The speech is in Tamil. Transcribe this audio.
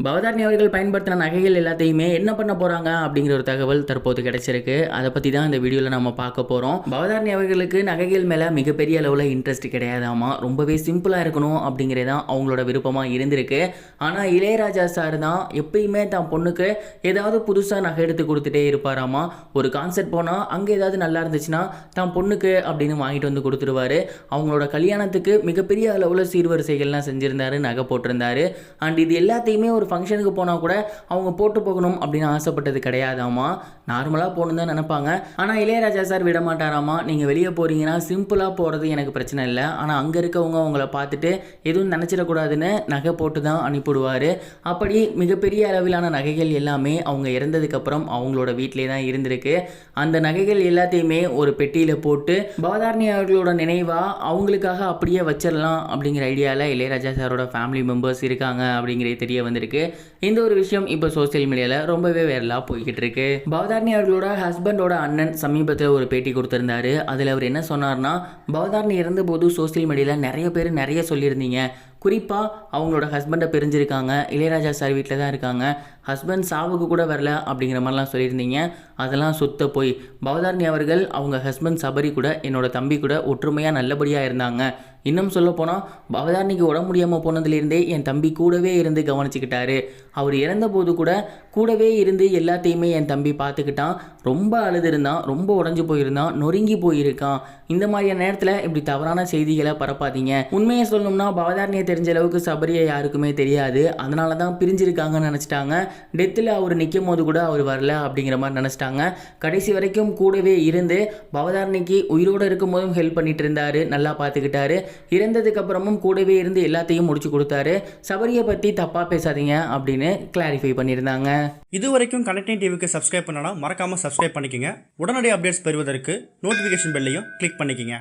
பவதாரணி அவர்கள் பயன்படுத்தின நகைகள் எல்லாத்தையுமே என்ன பண்ண போகிறாங்க அப்படிங்கிற ஒரு தகவல் தற்போது கிடைச்சிருக்கு. அதை பற்றி தான் இந்த வீடியோவில் நம்ம பார்க்க போகிறோம். பவதாரணி அவர்களுக்கு நகைகள் மேலே மிகப்பெரிய அளவில் இன்ட்ரெஸ்ட் கிடையாதாமா, ரொம்பவே சிம்பிளாக இருக்கணும் அப்படிங்கிறதான் அவங்களோட விருப்பமாக இருந்திருக்கு. ஆனால் இளையராஜா சார் தான் எப்பயுமே தான் பொண்ணுக்கு ஏதாவது புதுசாக நகை எடுத்து கொடுத்துட்டே இருப்பாராமா. ஒரு கான்செர்ட் போனால் அங்கே ஏதாவது நல்லா இருந்துச்சுன்னா தான் பொண்ணுக்கு அப்படின்னு வாங்கிட்டு வந்து கொடுத்துருவாரு. அவங்களோட கல்யாணத்துக்கு மிகப்பெரிய அளவில் சீர்வரிசைகள்லாம் செஞ்சுருந்தாரு, நகை போட்டிருந்தாரு. அண்ட் இது எல்லாத்தையுமே ஒரு ஃபங்க்ஷனுக்கு போனால் கூட அவங்க போட்டு போகணும் அப்படின்னு ஆசைப்பட்டது கிடையாதாமா. நார்மலாக போகணும் தான் நினைப்பாங்க. ஆனால் இளையராஜா சார் விட மாட்டாராமா. நீங்கள் வெளியே போகிறீங்கன்னா சிம்பிளாக போகிறது எனக்கு பிரச்சனை இல்லை, ஆனால் அங்கே இருக்கவங்க அவங்கள பார்த்துட்டு எதுவும் நினச்சிடக்கூடாதுன்னு நகை போட்டு தான் அனுப்பிவிடுவார். அப்படி மிகப்பெரிய அளவிலான நகைகள் எல்லாமே அவங்க இறந்ததுக்கப்புறம் அவங்களோட வீட்டிலே தான் இருந்திருக்கு. அந்த நகைகள் எல்லாத்தையுமே ஒரு பெட்டியில் போட்டு பவதாரணி அவர்களோட நினைவாக அவங்களுக்காக அப்படியே வச்சிடலாம் அப்படிங்கிற ஐடியாவில் இளையராஜா சாரோட ஃபேமிலி மெம்பர்ஸ் இருக்காங்க அப்படிங்கிறது தெரிய வந்திருக்கு. இந்த ஒரு விஷயம் இப்போ சோசியல் மீடியாவில் ரொம்பவே வைரலாக போய்கிட்டு இருக்கு. பவதாரணி அவர்களோட ஹஸ்பண்டோட அண்ணன் சமீபத்தில் ஒரு பேட்டி கொடுத்திருந்தாரு. அதில் அவர் என்ன சொன்னார்னா, பவதாரணி இறந்தபோது சோசியல் மீடியாவில் நிறைய பேர் நிறைய சொல்லியிருந்தீங்க. குறிப்பாக அவங்களோட ஹஸ்பண்டை பிரிஞ்சிருக்காங்க, இளையராஜா சார் வீட்டில் தான் இருக்காங்க, ஹஸ்பண்ட் சாவுக்கு கூட வரல அப்படிங்கிற மாதிரிலாம் சொல்லியிருந்தீங்க. அதெல்லாம் சுத்த போய். பவதாரணி அவர்கள் அவங்க ஹஸ்பண்ட் சபரி கூட என்னோட தம்பி கூட ஒற்றுமையாக நல்லபடியாக இருந்தாங்க. இன்னும் சொல்ல போனால் பவதாரணிக்கு உடம்பு முடியாமல் போனதுலேருந்தே என் தம்பி கூடவே இருந்து கவனிச்சுக்கிட்டாரு. அவர் இறந்தபோது கூட கூடவே இருந்து எல்லாத்தையுமே என் தம்பி பார்த்துக்கிட்டான். ரொம்ப அழுதுருந்தான், ரொம்ப உடஞ்சி போயிருந்தான், நொறுங்கி போயிருக்கான். இந்த மாதிரியான நேரத்தில் இப்படி தவறான செய்திகளை பரப்பாதீங்க. உண்மையை சொல்லணும்னா பவதாரணியை தெரிஞ்ச அளவுக்கு சபரியை யாருக்குமே தெரியாது. அதனால தான் பிரிஞ்சிருக்காங்கன்னு நினச்சிட்டாங்க. டெத்தில் அவர் நிற்கும் போது கூட அவர் வரல அப்படிங்கிற மாதிரி நினச்சிட்டாங்க. கடைசி வரைக்கும் கூடவே இருந்து பவதாரணிக்கு உயிரோடு இருக்கும்போதும் ஹெல்ப் பண்ணிட்டு இருந்தார், நல்லா பார்த்துக்கிட்டாரு. இறந்ததுக்கு அப்புறமும் கூடவே இருந்து எல்லாத்தையும் முடிச்சு கொடுத்தாரு. சபரியை பற்றி தப்பாக பேசாதீங்க அப்படின்னு கிளாரிஃபை பண்ணியிருந்தாங்க. இது வரைக்கும் கனெக்டிங் டிவிக்கு சப்ஸ்கிரைப் பண்ணனா மறக்காமல் சப்ஸ்கிரைப் பண்ணிக்கங்க. உடனடி அப்டேட்ஸ் பெறுவதற்கு நோட்டிஃபிகேஷன் பெல்லையும் கிளிக் பண்ணிக்கங்க.